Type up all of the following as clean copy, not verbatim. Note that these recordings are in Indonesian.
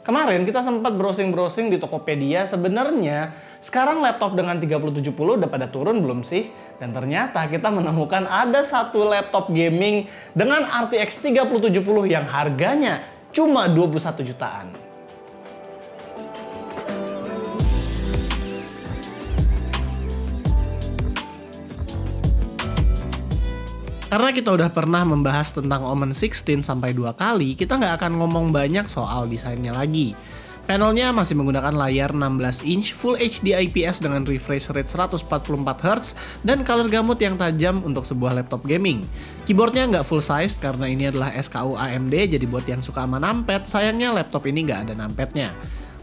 Kemarin kita sempat browsing-browsing di Tokopedia, sebenarnya sekarang laptop dengan 3070 udah pada turun belum sih? Dan ternyata kita menemukan ada satu laptop gaming dengan RTX 3070 yang harganya cuma 21 jutaan. Karena kita udah pernah membahas tentang Omen 16 sampai 2 kali, kita nggak akan ngomong banyak soal desainnya lagi. Panelnya masih menggunakan layar 16 inch Full HD IPS dengan refresh rate 144Hz dan color gamut yang tajam untuk sebuah laptop gaming. Keyboardnya nggak full size karena ini adalah SKU AMD, jadi buat yang suka sama numpad, sayangnya laptop ini nggak ada numpadnya.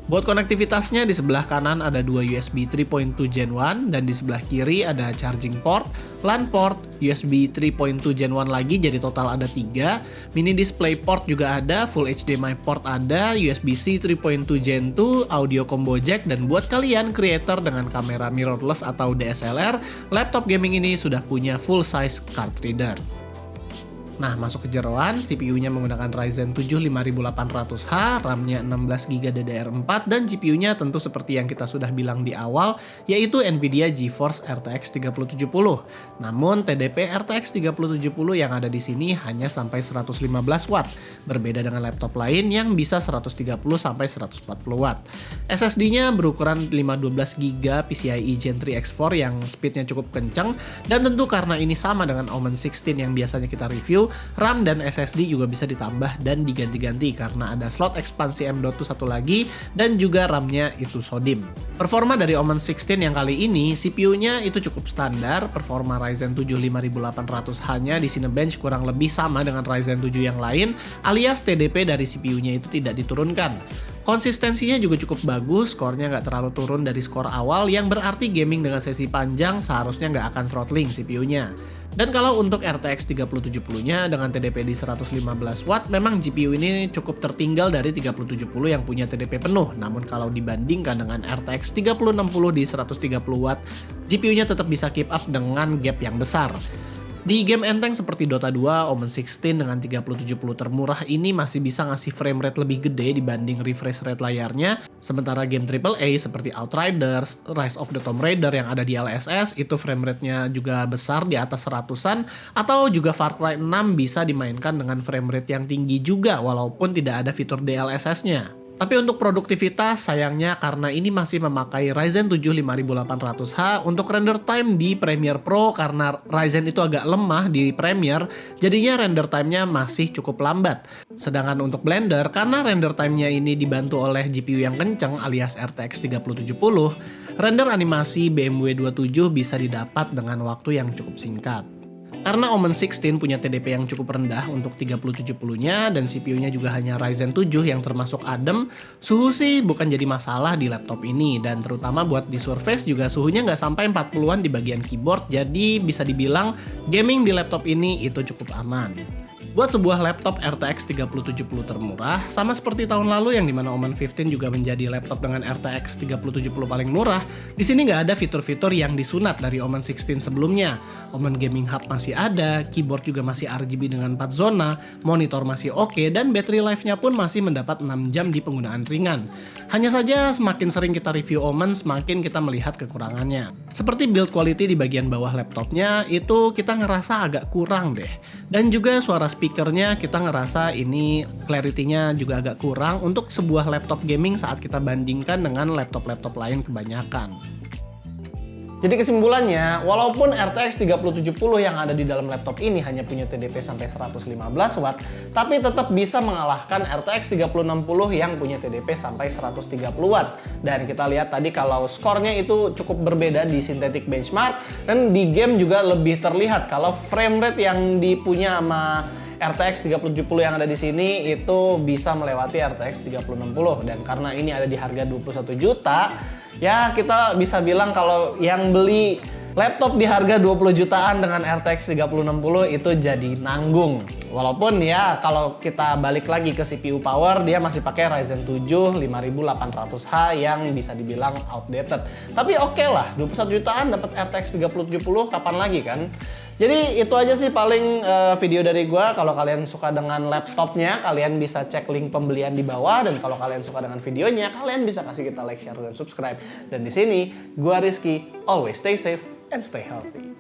Buat konektivitasnya di sebelah kanan ada dua USB 3.2 Gen 1 dan di sebelah kiri ada charging port, LAN port, USB 3.2 Gen 1 lagi jadi total ada 3, mini display port juga ada, full HDMI port ada, USB-C 3.2 Gen 2, audio combo jack, dan buat kalian creator dengan kamera mirrorless atau DSLR, laptop gaming ini sudah punya full size card reader. Nah, masuk ke jeroan, CPU-nya menggunakan Ryzen 7 5800H, RAM-nya 16GB DDR4, dan GPU-nya tentu seperti yang kita sudah bilang di awal, yaitu Nvidia GeForce RTX 3070. Namun, TDP RTX 3070 yang ada di sini hanya sampai 115 Watt, berbeda dengan laptop lain yang bisa 130 sampai 140 Watt. SSD-nya berukuran 512GB PCIe Gen 3 X4 yang speed-nya cukup kencang, dan tentu karena ini sama dengan Omen 16 yang biasanya kita review, RAM dan SSD juga bisa ditambah dan diganti-ganti karena ada slot ekspansi M.2 satu lagi dan juga RAM-nya itu SODIMM. Performa dari Omen 16 yang kali ini, CPU-nya itu cukup standar, performa Ryzen 7 5800H-nya di Cinebench kurang lebih sama dengan Ryzen 7 yang lain, alias TDP dari CPU-nya itu tidak diturunkan. Konsistensinya juga cukup bagus, skornya nggak terlalu turun dari skor awal, yang berarti gaming dengan sesi panjang seharusnya nggak akan throttling CPU-nya. Dan kalau untuk RTX 3070-nya dengan TDP di 115 Watt, memang GPU ini cukup tertinggal dari 3070 yang punya TDP penuh. Namun kalau dibandingkan dengan RTX 3060 di 130 Watt, GPU-nya tetap bisa keep up dengan gap yang besar. Di game enteng seperti Dota 2, Omen 16 dengan 3070 termurah ini masih bisa ngasih frame rate lebih gede dibanding refresh rate layarnya. Sementara game AAA seperti Outriders, Rise of the Tomb Raider yang ada di LSS itu frame rate-nya juga besar di atas 100-an, atau juga Far Cry 6 bisa dimainkan dengan frame rate yang tinggi juga walaupun tidak ada fitur DLSS-nya. Tapi untuk produktivitas, sayangnya karena ini masih memakai Ryzen 7 5800H, untuk render time di Premiere Pro karena Ryzen itu agak lemah di Premiere, jadinya render time-nya masih cukup lambat. Sedangkan untuk Blender, karena render time-nya ini dibantu oleh GPU yang kenceng alias RTX 3070, render animasi BMW 27 bisa didapat dengan waktu yang cukup singkat. Karena Omen 16 punya TDP yang cukup rendah untuk 3070-nya dan CPU-nya juga hanya Ryzen 7 yang termasuk adem, suhu sih bukan jadi masalah di laptop ini, dan terutama buat di Surface juga suhunya nggak sampai 40-an di bagian keyboard, jadi bisa dibilang gaming di laptop ini itu cukup aman. Buat sebuah laptop RTX 3070 termurah, sama seperti tahun lalu yang dimana Omen 15 juga menjadi laptop dengan RTX 3070 paling murah, di sini nggak ada fitur-fitur yang disunat dari Omen 16 sebelumnya. Omen Gaming Hub masih ada, keyboard juga masih RGB dengan 4 zona, monitor masih oke, dan battery life-nya pun masih mendapat 6 jam di penggunaan ringan. Hanya saja semakin sering kita review Omen, semakin kita melihat kekurangannya. Seperti build quality di bagian bawah laptopnya, itu kita ngerasa agak kurang deh. Dan juga suara speakernya kita ngerasa ini clarity-nya juga agak kurang untuk sebuah laptop gaming saat kita bandingkan dengan laptop-laptop lain kebanyakan. Jadi kesimpulannya, walaupun RTX 3070 yang ada di dalam laptop ini hanya punya TDP sampai 115 Watt, tapi tetap bisa mengalahkan RTX 3060 yang punya TDP sampai 130 Watt. Dan kita lihat tadi kalau skornya itu cukup berbeda di synthetic benchmark, dan di game juga lebih terlihat kalau frame rate yang dipunya sama RTX 3070 yang ada di sini itu bisa melewati RTX 3060, dan karena ini ada di harga 21 juta, ya kita bisa bilang kalau yang beli laptop di harga 20 jutaan dengan RTX 3060 itu jadi nanggung. Walaupun ya kalau kita balik lagi ke CPU power, dia masih pakai Ryzen 7 5800H yang bisa dibilang outdated. Tapi oke lah, 21 jutaan dapat RTX 3070 kapan lagi kan? Jadi itu aja sih paling video dari gua. Kalau kalian suka dengan laptopnya, kalian bisa cek link pembelian di bawah. Dan kalau kalian suka dengan videonya, kalian bisa kasih kita like, share, dan subscribe. Dan di sini, gua Rizky, always stay safe and stay healthy.